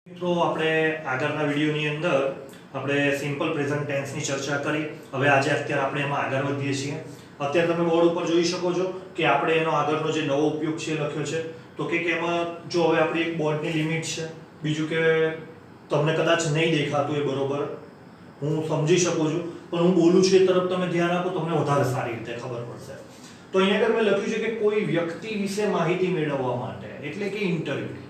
મિત્રો આપણે આગળના વિડીયોની અંદર આપણે સિમ્પલ પ્રેઝન્ટ ટેન્સની ચર્ચા કરી. હવે અત્યારે આપણે એમાં આગળ વધીએ છીએ. અત્યારે તમે બોર્ડ ઉપર જોઈ શકો છો કે આપણે એનો આગળનો જે નવો ઉપયોગ છે લખ્યો છે. તો કે એમાં જો હવે આપણી એક બોર્ડની લિમિટ છે, બીજું કે તમને કદાચ નહીં દેખાતું એ બરોબર હું સમજી શકું છું, પણ હું બોલું છું એ તરફ તમે ધ્યાન આપો, તમને વધારે સારી રીતે ખબર પડશે. તો અહીંયા આગળ મેં લખ્યું છે કે કોઈ વ્યક્તિ વિશે માહિતી મેળવવા માટે, એટલે કે ઇન્ટરવ્યુ.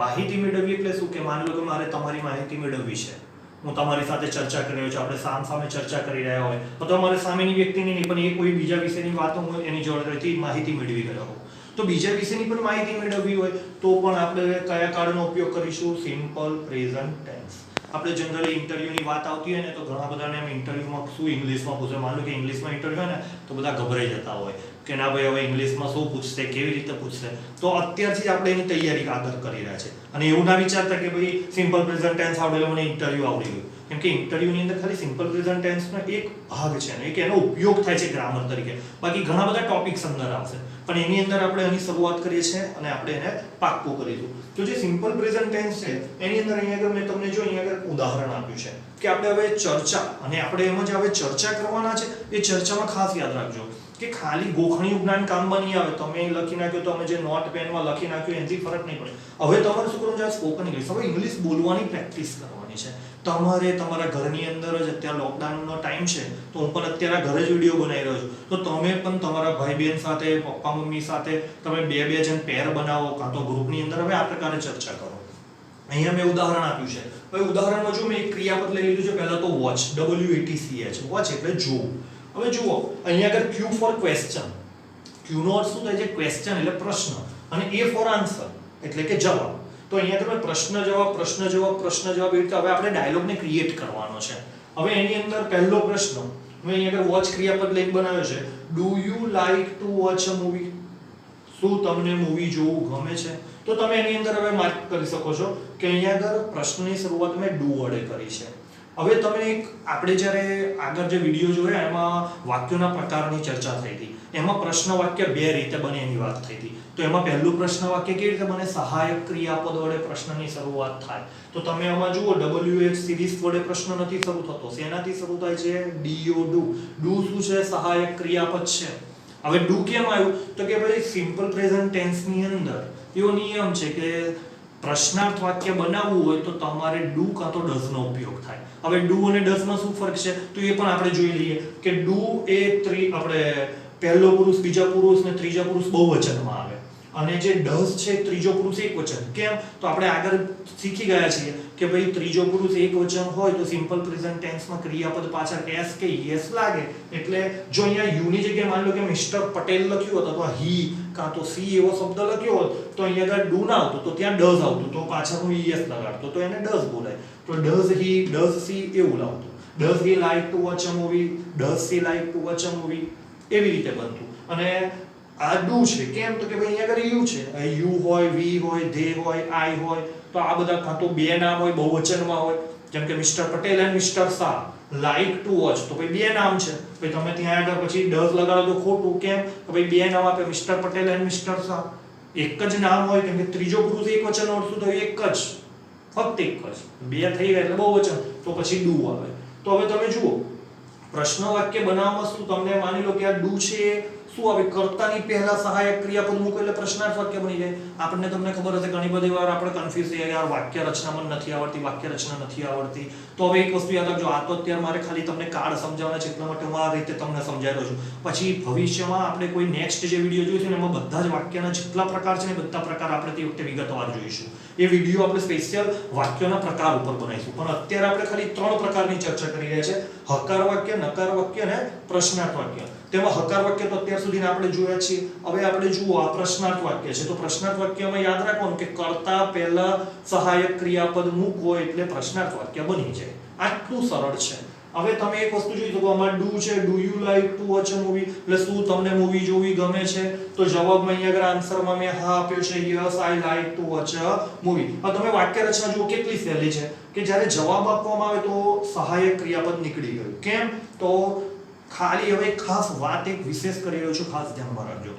માહિતી મેળવવી એટલે શું? કે માની લો કે મારે તમારી માહિતી મેળવવી છે, હું તમારી સાથે ચર્ચા કરી રહ્યો છું, આપણે સામે ચર્ચા કરી રહ્યા હોય, અથવા મારે સામેની વ્યક્તિની નહીં પણ એ કોઈ બીજા વિશેની વાતો હું એની જોડેથી માહિતી મેળવી રહ્યો હોઉં. તો બીજા વિશેની પણ માહિતી મેળવવી હોય તો પણ આપણે કયા કાળનો ઉપયોગ કરીશું? Simple present tense. આપણે જનરલી ઇન્ટરવ્યુની વાત આવતી હોય ને તો ઘણા બધાને એમ ઇન્ટરવ્યુમાં શું ઇંગ્લિશમાં પૂછે. માની લો કે ઇંગ્લિશમાં ઇન્ટરવ્યુ હોય ને તો બધા ગભરાઈ જતા હોય કે ના ભાઈ હવે ઇંગ્લિશમાં શું પૂછશે, કેવી રીતે પૂછશે. તો અત્યારથી જ આપણે એની તૈયારી આગળ કરી રહ્યા છે. અને એવું ના વિચારતા કે ભાઈ સિમ્પલ પ્રેઝન્ટ ટેન્સ આવડે મને ઇન્ટરવ્યુ આવડી ગયું. કેમ કે ઇન્ટરવ્યુની અંદર ખાલી સિમ્પલ પ્રેઝન્ટ ટેન્સનો એક ભાગ છે ને, એક એનો ઉપયોગ થાય છે ગ્રામર તરીકે. બાકી ઘણા બધા ટોપિક્સ અંદર આવશે, પણ એની અંદર આપણે એની શરૂઆત કરીએ છીએ અને આપણે એને પાક્કું કરીશું. તો જે સિમ્પલ પ્રેઝન્ટ ટેન્સ છે એની અંદર અહીંયા આગળ મેં તમને જો અહીંયા આગળ ઉદાહરણ આપ્યું છે કે આપણે હવે ચર્ચા, અને આપણે એમાં જે હવે ચર્ચા કરવાના છે એ ચર્ચામાં ખાસ યાદ રાખજો કે ખાલી ગોખણિયું જ્ઞાન કામમાં નહીં આવે. તમે લખી નાખ્યો તો અમે જે નોટ પેનમાં લખી નાખ્યું એનાથી ફરક નહીં પડે. હવે તમારે શું કરવાનું છે? Spoken English. હવે ઇંગ્લિશ બોલવાની પ્રેક્ટિસ કરવાની છે તમારે. તમારા ઘરની અંદર જ અત્યારે લોકડાઉનનો ટાઈમ છે તો હું પણ અત્યારે ઘરે જ વિડીયો બનાવી રહ્યો છું. તો તમે પણ તમારા ભાઈ બહેન સાથે, પપ્પા મમ્મી સાથે તમે બે જણ પેર બનાવો, કાં તો ગ્રુપની અંદર હવે આ પ્રકારે ચર્ચા કરો. અહીંયા મેં ઉદાહરણ આપ્યું છે. હવે ઉદાહરણમાં જો મેં એક ક્રિયાપદ લઈ લીધું છે. પહેલા તો વોચ, WATCH, વોચ એટલે જોવું. હવે જુઓ અહીંયા આગળ Q ફોર ક્વેશ્ચન. Q નો અર્થ શું થાય છે? ક્વેશ્ચન એટલે પ્રશ્ન, અને A ફોર આન્સર એટલે કે જવાબ. તો અહીંયા તમે પ્રશ્ન જવાબ એ રીતે હવે આપણે ડાયલોગને ક્રિએટ કરવાનો છે. હવે એની અંદર પહેલો પ્રશ્ન મેં અહીંયા આગળ વોચ ક્રિયાપદ લઈને બનાવ્યો છે. Do you like to watch a movie? શું તમને મૂવી જોવું ગમે છે? તો તમે એની અંદર હવે માર્ક કરી શકો છો કે અહીંયા આગળ પ્રશ્નની શરૂઆત મેં ડુ વડે કરી છે. હવે તમે આપણે જ્યારે આગળ જે વિડીયો જોયા એમાં વાક્યોના પ્રકારની ચર્ચા થઈ હતી. એમાં પ્રશ્ન વાક્ય બે રીતે બને એની વાત થઈ હતી. તો એમાં પહેલું પ્રશ્ન વાક્ય કેવી રીતે બને? સહાયક ક્રિયાપદ વડે પ્રશ્નની શરૂઆત થાય. તો તમે આમાં જુઓ WH સિરીઝ વડે પ્રશ્ન નથી શરૂ થતો. શેનાથી શરૂ થાય છે? DO, do. ડુ શું છે? સહાયક ક્રિયાપદ છે. હવે ડુ કેમ આવ્યું? તો કે ભાઈ સિમ્પલ પ્રેઝન્ટ ટેન્સની અંદર એવો નિયમ છે કે પ્રશ્નાર્થ વાક્ય બનાવવું હોય તો તમારે ડુ કાં તો ડઝ નો ઉપયોગ થાય. હવે ડુ અને ડઝ માં શું ફરક છે તો એ પણ આપણે જોઈ લઈએ કે ડુ એ આપણે પહેલો પુરુષ, બીજા પુરુષ ને ત્રીજા પુરુષ બહુવચનમાં આવે, અને જે ડઝ છે ત્રીજો પુરુષ એકવચન. કેમ? તો આપણે આગળ શીખી ગયા છીએ કે ભાઈ ત્રીજો પુરુષ એકવચન હોય તો સિમ્પલ પ્રેઝન્ટ ટેન્સમાં ક્રિયાપદ પાછળ s કે es લાગે. એટલે જો અહીંયા યુ ની જગ્યાએ માની લો કે મિસ્ટર પટેલ લખ્યું હોત અથવા હી કાં તો સી એવો શબ્દ લખ્યો હોત તો અહીંયા આગળ ડુ ના આવતું, તો ત્યાં ડઝ આવતું, તો પાછળ હું es લગાડતો તો એને ડઝ બોલાય. તો ડઝ હી, ડઝ સી એવું લાવતું. Does he like to watch a movie, does she like to watch a movie, એવી રીતે બનતું. અને આ ડુ છે. કેમ? તો કે ભાઈ અહીંયા આગળ યુ છે. યુ હોય, વી હોય, ધે હોય, આઈ હોય, તો આ બધા કાં તો બે નામ હોય, બહુવચનમાં હોય. જેમ કે mister Patel and mister Shah like to watch, તો ભાઈ બે નામ છે. ભાઈ તમે ત્યાં આગળ પછી ડઝ લગાડો તો ખોટું. કેમ? તો ભાઈ બે નામ આપે, mister Patel and mister Shah. એક જ નામ હોય, કેમ કે ત્રીજો પુરુષ એકવચન અર્થ તો એક જ, ફક્ત એક જ. બે થઈ ગયા એટલે બહુવચન, તો પછી ડુ આવે. તો હવે તમે જુઓ પ્રશ્ન વાક્ય બનાવવામાં શું તમને માની લો કે આ ડુ છે શું આવે? કર્તાની પહેલા સહાયક ક્રિયાપદ મૂકો એટલે પ્રશ્નાર્થ વાક્ય બની જાય. આપણને તમને ખબર હશે ઘણી બધી વાર આપણે કન્ફ્યુઝ થઈ યાર વાક્ય રચના મને નથી આવડતી, વાક્ય રચના નથી આવડતી. તો હવે એક વસ્તુ યાદ રાખજો, આ તો અત્યારે મારે ખાલી તમને કાર્ડ સમજાવવાના છે એટલા માટે હું આ રીતે તમને સમજાવી રહ્યો છું. પછી ભવિષ્યમાં આપણે કોઈ નેક્સ્ટ જે વિડીયો જોઈશું ને એમાં બધા જ વાક્યના જેટલા પ્રકાર છે ને બધા પ્રકાર આપણે તે વખતે વિગતવાર જોઈશું. એ વિડીયો આપણે સ્પેશિયલ વાક્યોના પ્રકાર ઉપર બનાવીશું. પણ અત્યારે આપણે ખાલી ત્રણ પ્રકારની ચર્ચા કરી રહ્યા છે: હકાર વાક્ય, નકાર વાક્ય અને પ્રશ્નાર્થ વાક્ય. તેમાં હકાર વાક્ય તો અત્યાર સુધી આપણે જોયા છીએ. હવે આપણે જુઓ આ પ્રશ્નાર્થ વાક્ય છે. તો પ્રશ્નાર્થ વાક્યમાં યાદ રાખવાનું કે કર્તા પહેલા સહાયક ક્રિયાપદ મૂકવો એટલે પ્રશ્નાર્થ વાક્ય બની જાય. આટલું સરળ છે. હવે તમે એક વસ્તુ જોઈ શકો, આમાં ડુ છે. Do you like to watch a movie એટલે શું તમને મૂવી જોવી ગમે છે? તો જવાબમાં અહીંયા આગળ આન્સરમાં મેં હા આપ્યો છે, yes I like to watch a movie. હવે તમે વાક્ય રચના જુઓ કેટલી સહેલી છે કે જ્યારે જવાબ આપવામાં આવે તો સહાયક ક્રિયાપદ નીકળી ગયું. કેમ? તો ખાલી હવે ખાસ વાત એક વિશેષ કરી રહ્યો છું, ખાસ ધ્યાનમાં રાખજો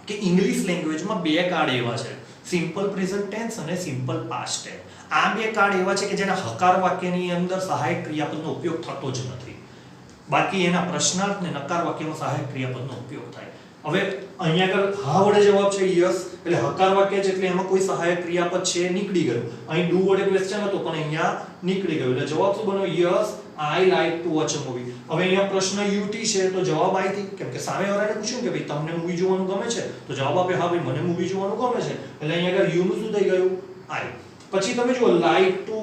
કે ઇંગ્લિશ લેંગ્વેજમાં બે કાર્ડ એવા છે, સિમ્પલ પ્રેઝન્ટ ટેન્સ અને સિમ્પલ પાસ્ટ ટેન્સ. આ બે કાર્ડ એવા છે કે જેના હકાર વાક્યની અંદર સહાયક ક્રિયાપદનો ઉપયોગ થતો જ નથી. બાકી એના પ્રશ્નાર્થ ને નકાર વાક્યમાં સહાયક ક્રિયાપદનો ઉપયોગ થાય. હવે અહીંયા આગળ હા વડે જવાબ છે યસ, એટલે હકાર વાક્ય છે એટલે એમાં કોઈ સહાયક ક્રિયાપદ છે નીકળી ગયું. અહીં ડુ વડે ક્વેશ્ચન હતો પણ અહીંયા નીકળી ગયું, એટલે જવાબ શું બન્યો? Yes I like to watch a movie. હવે અહીંયા પ્રશ્ન યુટી છે તો જવાબ આઈ થી, કેમ કે સામેવાળાને પૂછ્યું કે ભાઈ તમને મૂવી જોવાનું ગમે છે, તો જવાબ આપે હા ભાઈ મને મૂવી જોવાનું ગમે છે, એટલે અહીંયા આગળ યુ નું શું થઈ ગયું? આઈ. પછી તમે જુઓ લાઈક ટુ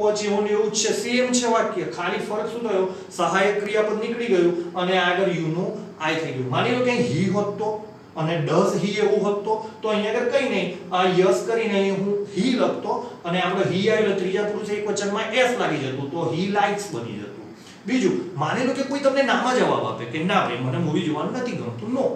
વોચ એવું ને એવું જ છે, સેમ છે વાક્ય, ખાલી ફરક શું થયો? સહાયક ક્રિયાપદ નીકળી ગયું અને આગળ યુ નું આઈ થઈ ગયું. માની લો કે હી હોત તો અને ડઝ હી એવું હોત તો અહીંયા આગળ કઈ નહીં, આ યસ કરીને અહીં હું હી લખતો અને આપણે હી આવેલો ત્રીજા પુરુષ એકવચનમાં એસ લાગી જતું તો હી લાઇક્સ બની જતું. બીજું, માની લો કે કોઈ તમને નામાં જવાબ આપે કે ના ભાઈ મને મૂવી જોવાનું નથી ગમતું, નો,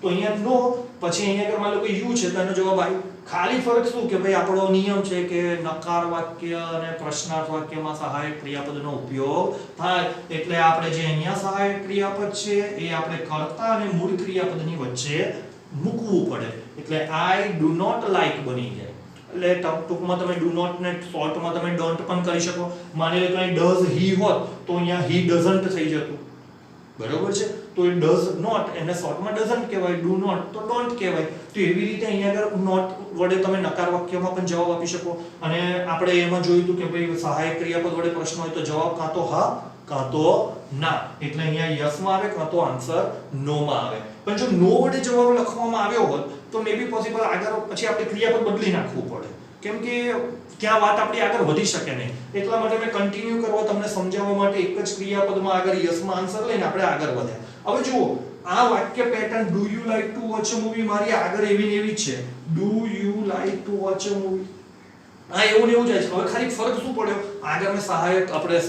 તો અહીંયા નો, પછી અહીંયા આગળ માની લો કે યુ છે તો એનો જવાબ આવી. ખાલી ફરક શું કે ભાઈ આપણો નિયમ છે કે નકાર વાક્ય અને પ્રશ્નાર્થ વાક્યમાં સહાયક ક્રિયાપદનો ઉપયોગ થાય, એટલે આપણે જે અહીંયા સહાયક ક્રિયાપદ છે એ આપણે કર્તા અને મૂળ ક્રિયાપદની વચ્ચે મૂકવું પડે, એટલે આઈ ડુ નોટ લાઈક બની જાય. એટલે ટૂંકમાં તમે ડુ નોટ ને શોર્ટમાં તમે ડોન્ટ પણ કરી શકો. માની લો કે અહીં ડઝ હી હોત તો અહીંયા હી ડઝન્ટ થઈ જતું, બરોબર છે, તો એ ડઝ નોટ એને શોર્ટમાં ડઝન્ટ કહેવાય, ડુ નોટ તો ડોન્ટ કહેવાય. તો એવી રીતે અહીંયા આગળ નોટ વડે તમે નકાર વાક્યમાં પણ જવાબ આપી શકો. અને આપણે એમાં જોયું હતું કે ભાઈ સહાયક ક્રિયાપદ વડે પ્રશ્ન હોય તો જવાબ કાં તો હા કાં તો ના, એટલે અહીંયા યસ માં આવે કાં તો આન્સર નો માં આવે. પણ જો નો વડે જવાબ લખવામાં આવ્યો હોત તો મે બી પોસિબલ આગળ પછી આપણે ક્રિયાપદ બદલી નાખવું પડે, કેમ કે ત્યાં વાત આપણી આગળ વધી શકે નહીં. એટલા માટે મેં કન્ટિન્યુ કરવા તમને સમજાવવા માટે એક જ ક્રિયાપદમાં આગળ યસ માં આન્સર લઈને આપણે આગળ વધ્યા. હવે જુઓ આ વાક્ય pattern do you like to watch a movie મારી આગળ એવી ને એવી છે. Do you like to watch a movie, આ એવું ને એવું જાય છે. હવે ખાલી ફરક શું પડ્યો? આગળ મેં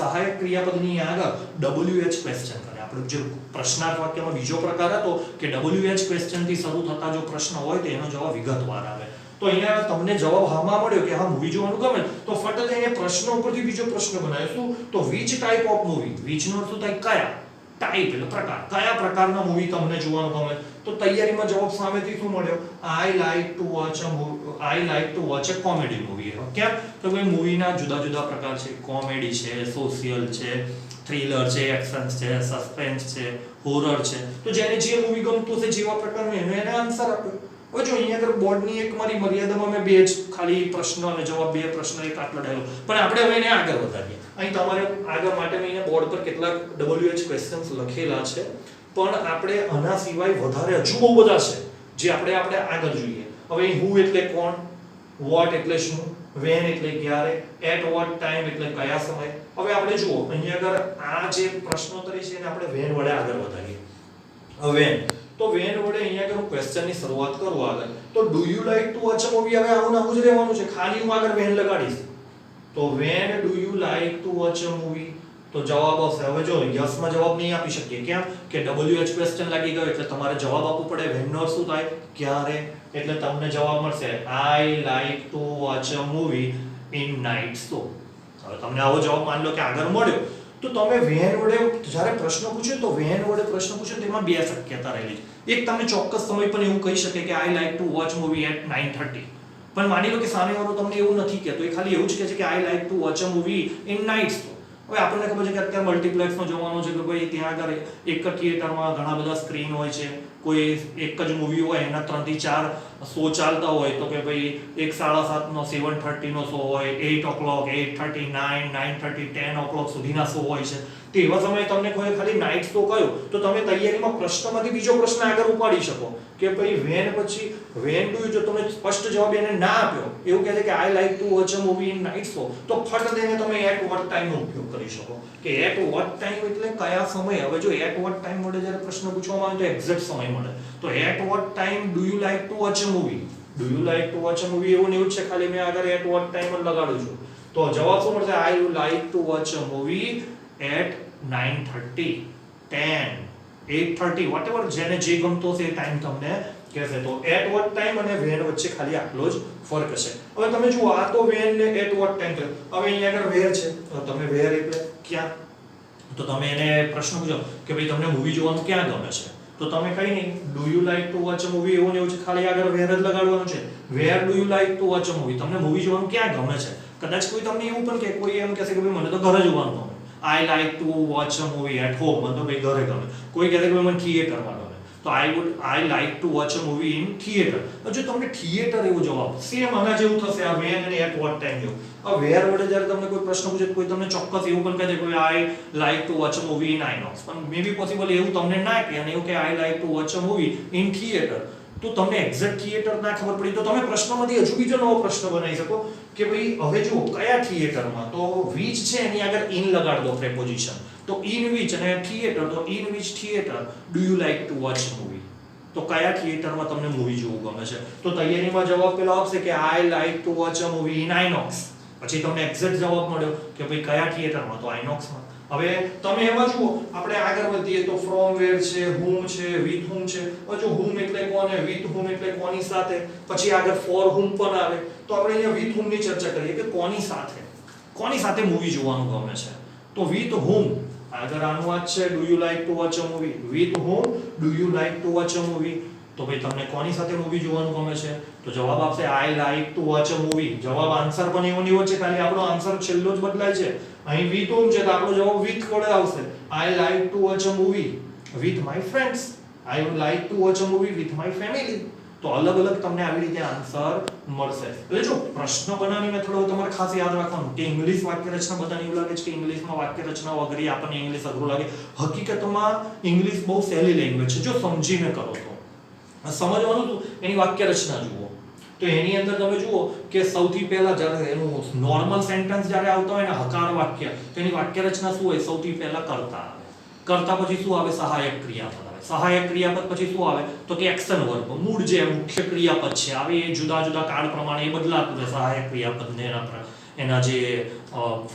સહાયક ક્રિયાપદની આગળ WH ક્વેશ્ચન કરે. આપણે જે પ્રશ્નાર્થ વાક્યમાં બીજો પ્રકાર હતો કે WH ક્વેશ્ચન થી શરૂ થતા જો પ્રશ્ન હોય તો એનો જવાબ વિગતવાર આવે. તો અહીંયા તમને જવાબ હામાં મળ્યો કે હા મૂવી જોવાનું ગમે, તો ફટ દઈને પ્રશ્ન ઉપરથી બીજો પ્રશ્ન બનાવ્યો. શું? તો which type of movie, which નો અર્થ થાય કયા, ટાઈપ એટલે પ્રકાર, કયા પ્રકારના મૂવી તમને જોવાનું ગમે. તો તૈયારીમાં જવાબ સામેથી શું મળ્યો? આઈ like to watch a comedy movie. કેમ? તો ભાઈ મૂવીના જુદા જુદા પ્રકાર છે, કોમેડી છે, સોશિયલ છે, થ્રિલર છે, એક્શન છે, સસ્પેન્સ છે, હોરર છે. તો જેને જે મૂવી ગમતું છે જેવા પ્રકારનું એને આન્સર આપ્યો. હવે જો અહીંયા આગળ બોર્ડની એક મારી મર્યાદામાં મેં બે જ ખાલી પ્રશ્ન અને જવાબ, બે પ્રશ્ન એક આટલો ડાયલો, પણ આપણે હવે એને આગળ વધારીએ. અહીં તમારે આગળ માટે મેં અહીંયા બોર્ડ પર કેટલાક WH ક્વેશ્ચન્સ લખેલા છે, પણ આપણે આના સિવાય વધારે હજુ બહુ બધા છે જે આપણે આગળ જોઈએ. હવે હુ એટલે કોણ, વોટ એટલે શું, વેન એટલે ક્યારે, એટ વોટ ટાઈમ એટલે કયા સમય. હવે આપણે જુઓ અહીંયા આગળ આ જે પ્રશ્નોત્તરી છે એને આપણે વેન વડે આગળ વધારીએ. હવે વેન, તો વેન વડે અહીંયા આગળ હું ક્વેશ્ચનની શરૂઆત કરું આગળ. તો do you like to watch a movie, હવે આવું નામ જ રહેવાનું છે, ખાલી હું આગળ વેન લગાડીશ. તો when do you like to watch a movie, તો જવાબ આવશે. હવે જો યસ માં જવાબ નહીં આપી શકીએ, કેમ કે WH ક્વેશ્ચન લાગી ગયો એટલે તમારે જવાબ આપવું પડે. વેન નો શું થાય? ક્યારે, એટલે તમને જવાબ મળશે આઈ like to watch a movie in night show. હવે તમને આવો જવાબ માન લો કે આગળ મળ્યો, તો તમે વેન વડે જ્યારે પ્રશ્ન પૂછ્યો તો વેન વડે પ્રશ્ન પૂછ્યો તેમાં બે શક્યતા રહેલી છે. એક તમે ચોક્કસ સમય પણ એવું કહી શકે કે I like to watch movie at 9:30, પણ માની લો કે સામેવાળો તમને એવું નથી કહેતો, એ ખાલી એવું જ કહે છે કે I like to watch a movie in night show. હવે આપણને ખબર છે કે અત્યારે મલ્ટીપ્લેક્સમાં જોવાનું છે કે ભાઈ ત્યાં આગળ એક જ થિયેટરમાં ઘણા બધા સ્ક્રીન હોય છે, કોઈ એક જ મૂવી હોય એના 3 થી 4 શો ચાલતા હોય, તો કે ભાઈ એક 7:30 નો 7:30 નો શો હોય, 8 o'clock, 8:30, 9, 9:30, 10 o'clock સુધીના શો હોય છે. તો એવા સમયે તમને કોઈ ખાલી નાઇટ શો કયો તો તમે તૈયારીમાં પ્રશ્નમાંથી બીજો પ્રશ્ન આગળ ઉપાડી શકો કે ભાઈ વેન પછી વેન ડુ યુ, જો તમે સ્પષ્ટ જવાબ એને ના આપ્યો, એવું કહે છે કે I like to watch a movie in night show, તો ફટ દઈને તમે એટ વોટ ટાઈમનો ઉપયોગ કરી શકો કે એટ વોટ ટાઈમ એટલે કયા સમય. હવે જો એટ વોટ ટાઈમ વડે જ્યારે પ્રશ્ન પૂછવામાં આવે તો એક્ઝેક્ટ સમય મળે. તો at what time do you like to watch a movie, do you like to watch a movie એવું ને એવું છે, ખાલી મેં આગળ એટ વોટ ટાઈમ જ લગાડું છું. તો જવાબ શું મળશે? I you like to watch a movie at 9:30, 10, 8:30, whatever જેને જે ગમતો છે એ ટાઈમ તમને કહેશે. તો એટ વોટ ટાઈમ અને વેન વચ્ચે ખાલી આટલો જ ફરક હશે. હવે તમે જુઓ આ તો વેન ને એટ વોટ ટાઈમ છે. હવે અહીંયા આગળ વેર છે, તો તમે વેર એટલે ક્યાં, તો તમે એને પ્રશ્ન પૂછો કે ભાઈ તમને મૂવી જોવાનું ક્યાં ગમે છે, તો તમે કઈ નહીં do you like to watch a movie એવું ને એવું છે, ખાલી આગળ વેર જ લગાડવાનું છે. Where do you like to watch a movie? તમને મૂવી જોવાનું ક્યાં ગમે છે? કદાચ કોઈ તમને એવું પણ કે કોઈ એમ કહેશે કે ભાઈ મને તો ઘરે જોવાનું ગમે, I like to watch a movie at home, મને તો ભાઈ ઘરે ગમે. કોઈ કહેશે કે મને થિયેટરમાં ગમે, તો આઈ like to watch a movie in theatre. જો તમને થિયેટર એવો જવાબ સેમ આના જેવું થશે, આ વેન અને એટ વોટ ટાઈમ જેવું. આ વેર વડે જ્યારે તમને કોઈ પ્રશ્ન પૂછે, કોઈ તમને ચોક્કસ એવું પણ કહે છે કે I like to watch a movie in Inox, પણ મે બી પોસિબલ એવું તમને ના કહે અને એવું કે I like to watch a movie in theatre, તો તમને એક્ઝેક્ટ થિયેટર ના ખબર પડી તો તમે પ્રશ્નમાંથી હજુ બીજો નવો પ્રશ્ન બનાવી શકો કે ભાઈ હવે જુઓ કયા થિયેટરમાં, તો which છે એની આગળ ઇન લગાડ દો પ્રેપોઝિશન, તો ઇન which અને થિયેટર, તો in which theatre do you like to watch movie? તો કયા થિયેટરમાં તમને મૂવી જોવું ગમે છે? તો તૈયારીમાં જવાબ પેલો આવશે કે I like to watch a movie in Inox. પછી તમને એક્ઝેક્ટ જવાબ મળ્યો કે ભાઈ કયા થિયેટરમાં, તો આઈનોક્સમાં. હવે તમે એમાં જુઓ, આપણે આગળ વધીએ તો ફ્રોમ વેર છે, whom છે, with whom છે. હવે જો whom એટલે કોને, with whom એટલે કોની સાથે, પછી આગળ for whom પણ આવે. તો આપણે અહીંયા with whom ની ચર્ચા કરીએ કે કોની સાથે મૂવી જોવાનું ગમે છે. તો with whom આગળ આનું વાત છે, do you like to watch a movie, with whom do you like to watch a movie? તો ભાઈ તમને કોની સાથે મૂવી જોવાનું ગમે છે? તો જવાબ આપશે આઈ like to watch a movie. જવાબ આન્સર પણ એવો ને એવો છે, ખાલી આપણો આન્સર છેલ્લો જ બદલાય છે. અહીં with whom છે તો આપણો જવાબ with વડે આવશે. આઈ like to watch a movie with my friends, I would like to watch a movie with my family. તો અલગ અલગ તમને આવી રીતે આન્સર મળશે. એટલે જો પ્રશ્ન બનાવવાની મેથડ તમારે ખાસ યાદ રાખવાનું કે ઇંગ્લિશ વાક્ય રચના, બધાને એવું લાગે છે કે ઇંગ્લિશમાં વાક્ય રચના વગેરે આપણને ઇંગ્લિશ અઘરું લાગે. હકીકતમાં ઇંગ્લિશ બહુ સહેલી લેંગ્વેજ છે જો સમજીને કરો તો. સમજવાનું તો એની વાક્ય રચના જુઓ, તો એની અંદર તમે જુઓ કે સૌથી પહેલા જ્યારે એનું નોર્મલ સેન્ટેન્સ જ્યારે આવતા હોય ને હકાર વાક્ય, તો એની વાક્ય રચના શું હોય? સૌથી પહેલા કર્તા આવે, કર્તા પછી શું આવે? સહાયક ક્રિયાપદ આવે, સહાયક ક્રિયાપદ પછી શું આવે? તો કે એક્શન વર્બ, મૂળ જે મુખ્ય ક્રિયાપદ છે આવે એ જુદા જુદા કાળ પ્રમાણે એ બદલાતું રહે. સહાયક ક્રિયાપદને એના જે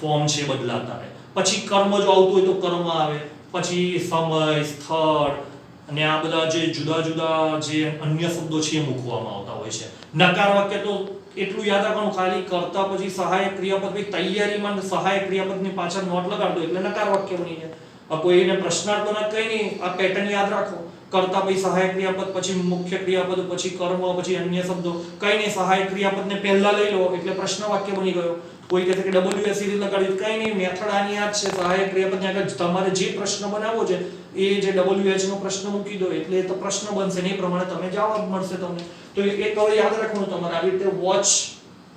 ફોર્મ છે બદલાતા રહે. પછી કર્મ જો આવતું હોય તો કર્મ આવે, પછી સમય, સ્થળ અને આ બધા જે જુદા જુદા જે અન્ય શબ્દો છે એ મૂકવામાં આવતા હોય છે. નકાર વાક્ય તો એટલું યાદ રાખવાનું, ખાલી કર્તા પછી સહાયક ક્રિયાપદ, ભાઈ તૈયારીમાં સહાયક ક્રિયાપદની પાછળ નોટ લગાડો એટલે નકાર વાક્ય બની જાય. કોઈ એને પ્રશ્નાર્થ બનાવ કઈ નહીં, આ પેટર્ન યાદ રાખો. કર્તા પછી સહાયક ક્રિયાપદ, પછી મુખ્ય ક્રિયાપદ, પછી કર્મ, પછી અન્ય શબ્દો. કઈ નહીં, સહાયક ક્રિયાપદને પહેલા લઈ લો એટલે પ્રશ્ન વાક્ય બની ગયો. કોઈ કહે કે WS રીતે લગાડ્યું, કઈ નહીં, મેથડ આની યાદ છે. સહાયક ક્રિયાપદની આગળ તમારે જે પ્રશ્ન બનાવવો છે એ જે WH નો પ્રશ્ન મૂકી દો એટલે તો પ્રશ્ન બનશે ને એ પ્રમાણે તમે જવાબ મળશે તમને. તો એક હવે યાદ રાખવાનું તમારે આવી રીતે વોચ,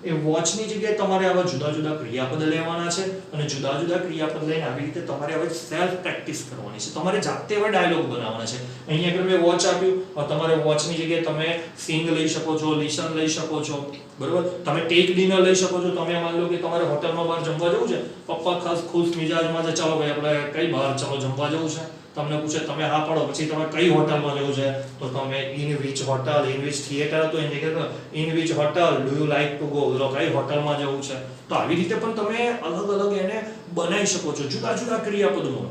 એ વોચની જગ્યાએ તમારે આવા જુદા જુદા ક્રિયાપદ લેવાના છે અને જુદા જુદા ક્રિયાપદ લઈને આવી રીતે તમારે હવે સેલ્ફ પ્રેક્ટિસ કરવાની છે. તમારે જાતે હવે ડાયલોગ બનાવવાના છે. અહીંયા આગળ મેં વોચ આપ્યું, તમારે વોચની જગ્યાએ તમે સિંગ લઈ શકો છો, લિસન લઈ શકો છો, બરોબર. તમે ટેક ડિનર લઈ શકો છો. તમે માની લો કે તમારે હોટલમાં બહાર જમવા જવું છે, પપ્પા ખાસ ખુશ મિજાજમાં છે, ચાલો ભાઈ આપણે કઈ બહાર ચાલો જમવા જવું છે. તમને પૂછે, તમે હા પાડો, પછી તમે કઈ હોટલમાં જવું છે, તો તમે in which hotel, in which theatre, તો એને કહે in which hotel do you like to go, તો કઈ હોટલમાં જવું છે. તો આવી રીતે પણ તમે અલગ અલગ એને બનાવી શકો છો, જુદા જુદા ક્રિયાપદનો.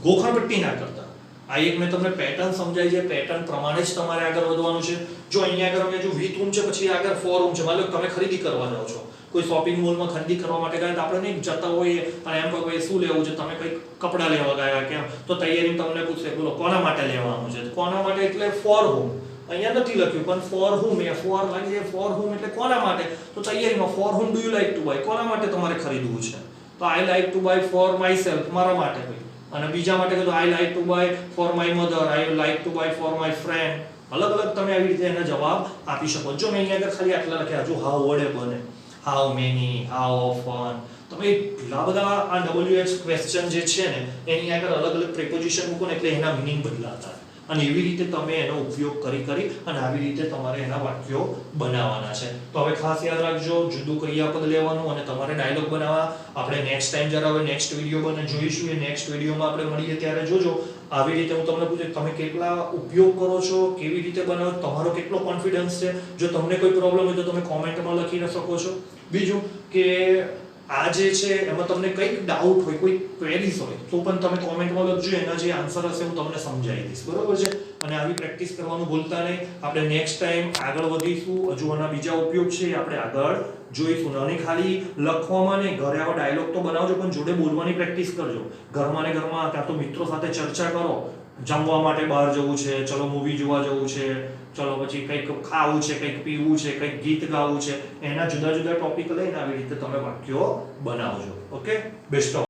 ગોખણપટ્ટી ના કરતા. આ એક મેં તમને પેટર્ન સમજાવી છે, પેટર્ન પ્રમાણે જ તમારે આગળ વધવાનું છે. જો અહીંયા આગળ મેં જો વિથ whom છે, પછી આગળ for whom છે. માની લો તમે ખરીદી કરવા જાઓ છો, કોઈ શોપિંગ મોલમાં ખરીદી કરવા માટે ગયા, તો આપણે નહીં જતા હોઈએ અને એમ કોઈ શું લેવું છે, તમે કંઈક કપડાં લેવા ગયા કેમ, તો તૈયારી તમને પૂછે બોલો કોના માટે લેવાનું છે, કોના માટે એટલે for whom. અહીંયા નથી લખ્યું પણ for whom, એ for લાગી જાય, for whom એટલે કોના માટે. તો તૈયારીમાં for whom do you like to buy, કોના માટે તમારે ખરીદવું છે. તો I like to buy for myself, મારા માટે ભાઈ. અને બીજા માટે કીધું I like to buy for my mother, I like to buy for my friend. અલગ અલગ તમે આવી રીતે એના જવાબ આપી શકો. જો મેં અહીંયા આગળ ખાલી આટલા લખ્યા, જો how વડે બને, how many, how often. તમે એટલા બધા આ WH ક્વેશ્ચન જે છે ને એની આગળ અલગ અલગ પ્રિપોઝિશન મૂકો ને એટલે એના મીનિંગ બદલાતા. અને એવી રીતે તમે એનો ઉપયોગ કરી અને આવી રીતે તમારે એના વાક્યો બનાવવાના છે. તો હવે ખાસ યાદ રાખજો, જુદું ક્રિયાપદ લેવાનું અને તમારે ડાયલોગ બનાવવા. આપણે નેક્સ્ટ ટાઈમ જ્યારે હવે નેક્સ્ટ વિડીયો બને જોઈશું, એ નેક્સ્ટ વિડીયોમાં આપણે મળીએ ત્યારે જોજો. આવી રીતે હું તમને પૂછું તમે કેટલા ઉપયોગ કરો છો, કેવી રીતે બનાવો, તમારો કેટલો કોન્ફિડન્સ છે. જો તમને કોઈ પ્રોબ્લેમ હોય તો તમે કોમેન્ટમાં લખી શકો છો. બીજું કે આ જે છે એમાં તમને કંઈક ડાઉટ હોય, કોઈ ક્વેરીઝ હોય તો પણ તમે કોમેન્ટમાં લખજો, એના જે આન્સર હશે હું તમને સમજાવી દઈશ, બરોબર છે. અને આવી પ્રેક્ટિસ કરવાનું ભૂલતા નહીં. આપણે નેક્સ્ટ ટાઈમ આગળ વધીશું, હજુ આના બીજા ઉપયોગ છે આપણે આગળ જોઈશું. અને ખાલી લખવામાં નહીં, ઘરે આવો ડાયલોગ તો બનાવજો પણ જોડે બોલવાની પ્રેક્ટિસ કરજો. ઘરમાં ને ઘરમાં, ત્યાં તો મિત્રો સાથે ચર્ચા કરો, જમવા માટે બહાર જવું છે, ચલો મૂવી જોવા જવું છે, ચલો પછી કંઈક ખાવું છે, કંઈક પીવું છે, કંઈક ગીત ગાવું છે, એના જુદા જુદા ટોપિક લઈને આવી રીતે તમે વાક્યો બનાવજો. Okay, best of